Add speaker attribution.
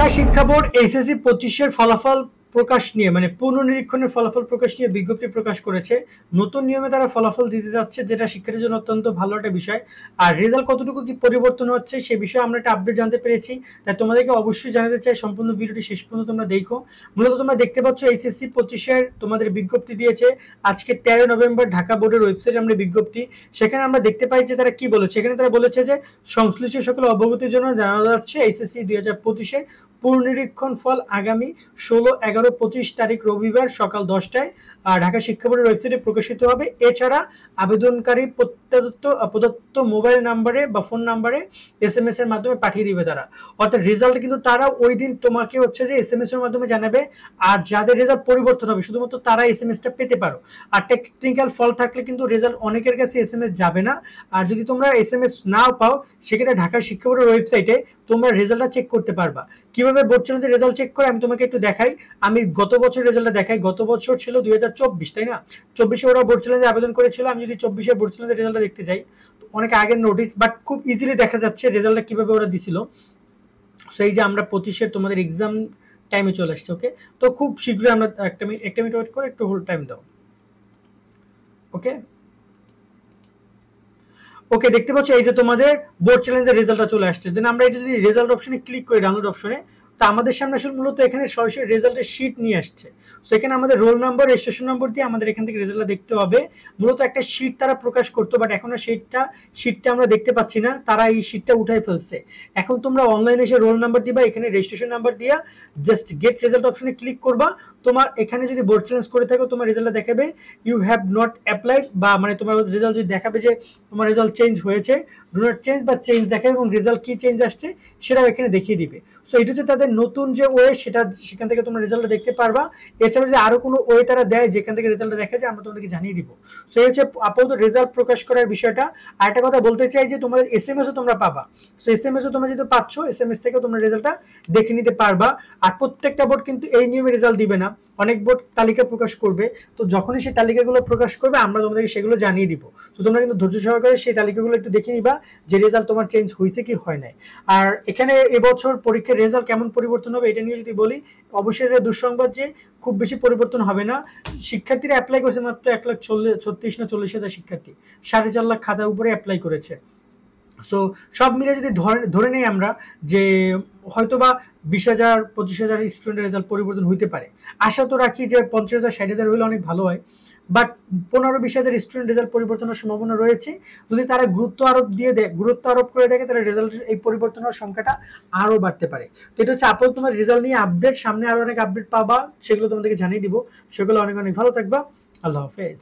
Speaker 1: ঢাকা শিক্ষা board SSC 25 এর ফলাফল প্রকাশ নিয়ে মানে পুনর্নিরীক্ষণের ফলাফল প্রকাশ নিয়ে বিজ্ঞপ্তি প্রকাশ করেছে। নতুন নিয়মে তারা ফলাফল দিতে যাচ্ছে, যেটা শিক্ষার্থীর জন্য অত্যন্ত ভালো একটা বিষয়। আর রেজাল্ট কতটুকু কি পরিবর্তন হচ্ছে সে বিষয়ে আমরা একটা আপডেট জানতে পেরেছি, তাই তোমাদেরকে অবশ্যই জানাতে চাই। সম্পূর্ণ ভিডিওটি শেষ পর্যন্ত তোমরা দেখো। মূলত তোমরা দেখতে পাচ্ছ এসএসসি 25 এর তোমাদের বিজ্ঞপ্তি দিয়েছে আজকে 13 নভেম্বর ঢাকা বোর্ডের ওয়েবসাইটে আমরা বিজ্ঞপ্তি, সেখানে আমরা দেখতে পাই যে তারা কি বলেছে। এখানে তারা বলেছে যে সংশ্লিষ্ট সকল অবগতির জন্য জানানো যাচ্ছে এসএসসি 2025 এ পুনর্নিরীক্ষণ ফল আগামী 16-11-25 তারিখ রবিবার সকাল 10টায় ঢাকা শিক্ষা বোর্ডের ওয়েবসাইটে প্রকাশিত হবে। এছাড়া আবেদনকারী প্রদত্ত মোবাইল নাম্বারে বা ফোন নাম্বারে এসএমএস এর মাধ্যমে পাঠিয়ে দিবে তারা। অর্থাৎ রেজাল্ট কিন্তু তারা ওই দিন তোমাকে হচ্ছে যে এসএমএস এর মাধ্যমে জানাবে। আর যাদের রেজাল্ট পরিবর্তন হবে শুধুমাত্র তারা এসএমএসটা পেতে পারো। আর টেকনিক্যাল ফল থাকলে কিন্তু রেজাল্ট অনেকের কাছে এসএমএস যাবে না। আর যদি তোমরা এসএমএস নাও পাও সেক্ষেত্রে ঢাকা শিক্ষা বোর্ডের ওয়েবসাইটে তোমরা রেজাল্টটা চেক করতে পারবা। কিভাবে বোর্ড চ্যানেলে রেজাল্ট চেক করে আমি তোমাকে একটু দেখাই। আমি গত বছর রেজাল্টটা দেখাই। গত বছর ছিল 2024, তাই না? 24-এ ওরা বোর্ড চ্যানেলে আবেদন করেছিল। আমি যদি 24-এর বোর্ড চ্যানেলের রেজাল্টটা দেখতে যাই, অনেক আগের নোটিশ, বাট খুব ইজিলি দেখা যাচ্ছে রেজাল্টটা কিভাবে ওরা দিছিল। সেই যে আমরা 25-এর তোমাদের এক্সাম টাইমে চলে আসছে। ওকে, তো খুব শীঘ্রই আমরা একটা মিনিট ওয়েট করে একটু হোল্ড টাইম দাও। ওকে, দেখতে পাচ্ছ এই যে তোমাদের বোর্ড চ্যালেঞ্জের রেজাল্টটা চলে আসছে। দেন আমরা এটা যদি রেজাল্ট অপশনে ক্লিক করি, ডাউনলোড অপশনে, তো আমাদের সামনে আসলে মূলত এখানে সরাসরি রেজাল্টের শীট নিয়ে আসছে। সো এখানে আমাদের রোল নাম্বার, রেজিস্ট্রেশন নম্বর দিয়ে আমাদের এখান থেকে রেজাল্টটা দেখতে হবে। মূলত একটা শীট তারা প্রকাশ করতো, বাট এখন আর শীটটা আমরা দেখতে পাচ্ছি না, তারা এই শীটটা উঠাই ফেলছে। এখন তোমরা অনলাইনে এসে রোল নাম্বার দিবা, এখানে রেজিস্ট্রেশন নাম্বার দিয়া জাস্ট গেট রেজাল্ট অপশনে ক্লিক করবা। তোমার এখানে যদি বোর্ড চ্যালেঞ্জ করে থাকো তোমার রেজাল্টটা দেখাবে ইউ হ্যাভ নট অ্যাপ্লাইড, বা মানে তোমার রেজাল্ট যদি দেখাবে যে তোমার রেজাল্ট চেঞ্জ হয়েছে, ডু নট চেঞ্জ বা চেঞ্জ দেখাবে, এবং রেজাল্ট কি চেঞ্জ আসছে সেটাও এখানে দেখিয়ে দিবে। সো এটা হচ্ছে তাদের নতুন যে ওয়ে, সেখান থেকে তোমরা রেজাল্টটা দেখতে পারবা। এছাড়া যে আরো কোনো ওয়ে তারা দেয় যেখান থেকে রেজাল্টটা দেখা যায়, আমরা তোমাদেরকে জানিয়ে দিব। সো এই হচ্ছে আপাতত রেজাল্ট প্রকাশ করার বিষয়টা। আর একটা কথা বলতে চাই যে তোমাদের এসএমএসও তোমরা পাবা। সো এসএমএসও তোমরা যদি পাচ্ছ, এসএমএস থেকে তোমরা রেজাল্টটা দেখে নিতে পারবা। আর প্রত্যেকটা বোর্ড কিন্তু এই নিয়মে রেজাল্ট দিবে না, অনেক বোর্ড তালিকা প্রকাশ করবে। তো যখনই সেই তালিকাগুলো প্রকাশ করবে আমরা তোমাদেরকে সেগুলো জানিয়ে দিব। তো তোমরা কিন্তু ধৈর্য সহকারে সেই তালিকাগুলো একটু দেখে নিবা যে রেজাল্ট তোমার চেঞ্জ হয়েছে কি হয় নাই। আর এখানে এবছর পরীক্ষার রেজাল্ট কেমন পরিবর্তন হবে এটা নিয়ে যদি বলি, অবশ্যই এটা দুঃসংবাদ যে খুব বেশি পরিবর্তন হবে না। শিক্ষার্থীরা অ্যাপ্লাই করেছে মাত্র 1,36,000 না 40,000 শিক্ষার্থী, 4.5 লাখ খাতার উপরে অ্যাপ্লাই করেছে। সো সব মিলে যদি ধরে নেই আমরা যে হয়তোবা 20,000 25,000 স্টুডেন্টের রেজাল্ট পরিবর্তন হইতে পারে। আশা তো রাখি যে 50,000 60,000 হলে অনেক ভালো হয়, বাট 15-20,000 স্টুডেন্ট রেজাল্ট পরিবর্তনের সম্ভাবনা রয়েছে। যদি তারা গুরুত্ব আরোপ করে দেখে তাহলে রেজাল্টের এই পরিবর্তনের সংখ্যাটা আরও বাড়তে পারে। তো এটা হচ্ছে আপাতত তোমার রেজাল্ট নিয়ে আপডেট। সামনে আরও অনেক আপডেট পাবা, সেগুলো তোমাদেরকে জানিয়ে দিব। সেগুলো অনেক অনেক ভালো থাকবা। আল্লাহ হাফেজ।